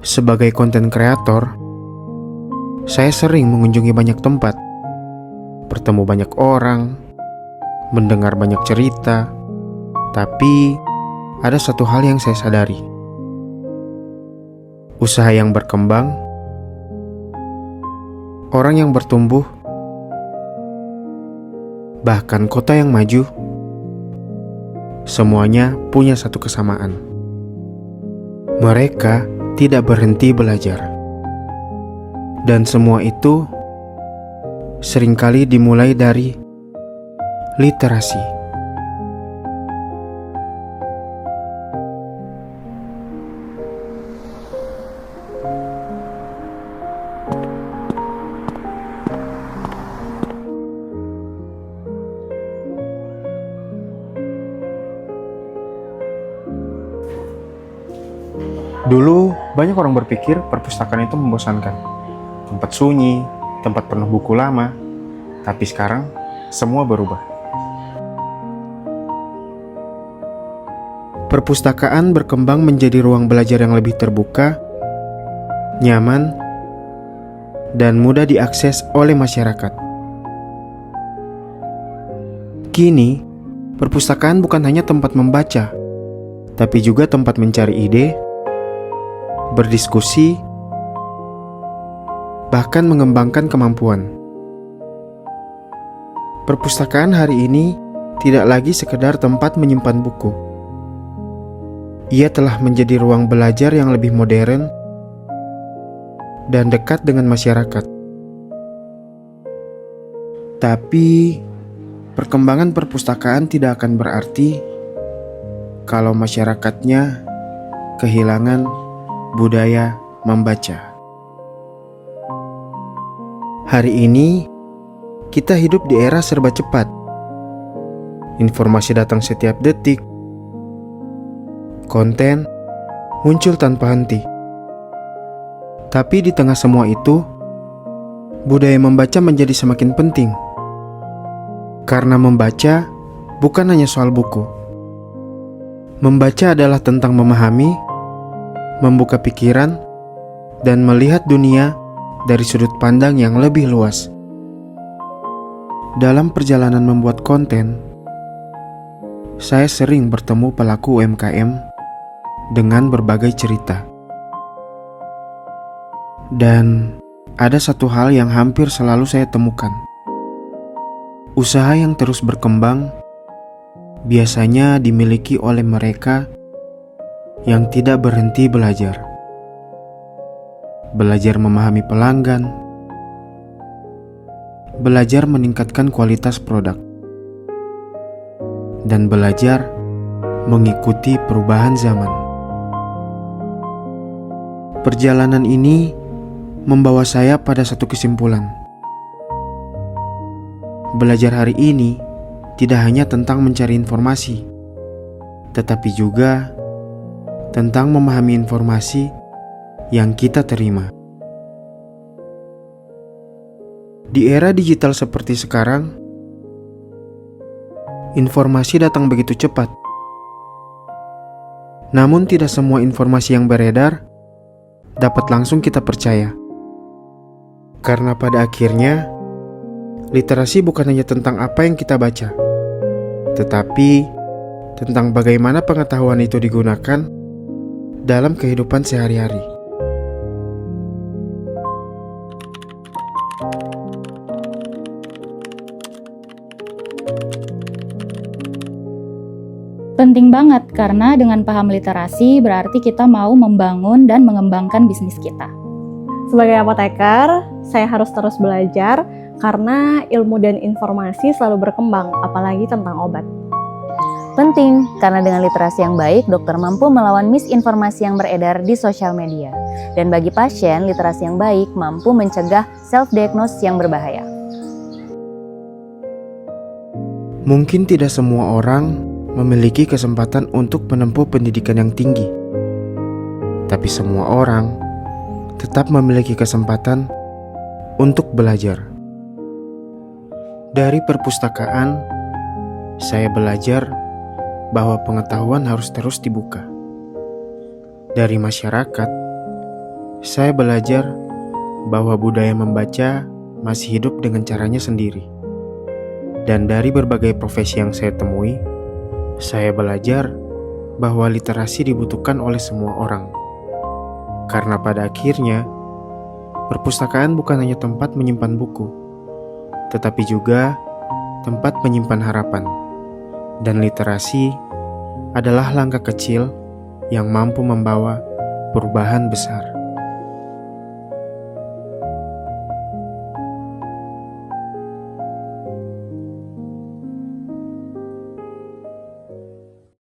Sebagai konten kreator, saya sering mengunjungi banyak tempat, bertemu banyak orang, mendengar banyak cerita. Tapi ada satu hal yang saya sadari. Usaha yang berkembang, orang yang bertumbuh, bahkan kota yang maju, semuanya punya satu kesamaan. Mereka tidak berhenti belajar. Dan semua itu seringkali dimulai dari literasi. Dulu, banyak orang berpikir perpustakaan itu membosankan. Tempat sunyi, tempat penuh buku lama. Tapi sekarang, semua berubah. Perpustakaan berkembang menjadi ruang belajar yang lebih terbuka, nyaman, dan mudah diakses oleh masyarakat. Kini, perpustakaan bukan hanya tempat membaca, tapi juga tempat mencari ide, berdiskusi, bahkan mengembangkan kemampuan. Perpustakaan hari ini tidak lagi sekedar tempat menyimpan buku. Ia telah menjadi ruang belajar yang lebih modern dan dekat dengan masyarakat. Tapi, perkembangan perpustakaan tidak akan berarti kalau masyarakatnya kehilangan budaya membaca. Hari ini, kita hidup di era serba cepat. Informasi datang setiap detik. Konten muncul tanpa henti. Tapi di tengah semua itu, budaya membaca menjadi semakin penting. Karena membaca bukan hanya soal buku. Membaca adalah tentang memahami, membuka pikiran, dan melihat dunia dari sudut pandang yang lebih luas. Dalam perjalanan membuat konten, saya sering bertemu pelaku UMKM dengan berbagai cerita. Dan ada satu hal yang hampir selalu saya temukan. Usaha yang terus berkembang biasanya dimiliki oleh mereka yang tidak berhenti belajar. Belajar memahami pelanggan, belajar meningkatkan kualitas produk, dan belajar mengikuti perubahan zaman. Perjalanan ini membawa saya pada satu kesimpulan. Belajar hari ini tidak hanya tentang mencari informasi, tetapi juga tentang memahami informasi yang kita terima. Di era digital seperti sekarang, informasi datang begitu cepat. Namun tidak semua informasi yang beredar dapat langsung kita percaya. Karena pada akhirnya, literasi bukan hanya tentang apa yang kita baca, tetapi tentang bagaimana pengetahuan itu digunakan dalam kehidupan sehari-hari. Penting banget karena dengan paham literasi berarti kita mau membangun dan mengembangkan bisnis kita. Sebagai apoteker, saya harus terus belajar karena ilmu dan informasi selalu berkembang, apalagi tentang obat. Penting, karena dengan literasi yang baik, dokter mampu melawan misinformasi yang beredar di sosial media. Dan bagi pasien, literasi yang baik mampu mencegah self-diagnosis yang berbahaya. Mungkin tidak semua orang memiliki kesempatan untuk menempuh pendidikan yang tinggi, tapi semua orang tetap memiliki kesempatan untuk belajar. Dari perpustakaan, saya belajar bahwa pengetahuan harus terus dibuka. Dari masyarakat, saya belajar bahwa budaya membaca masih hidup dengan caranya sendiri. Dan dari berbagai profesi yang saya temui, saya belajar bahwa literasi dibutuhkan oleh semua orang. Karena pada akhirnya, perpustakaan bukan hanya tempat menyimpan buku, tetapi juga tempat menyimpan harapan. Dan literasi adalah langkah kecil yang mampu membawa perubahan besar.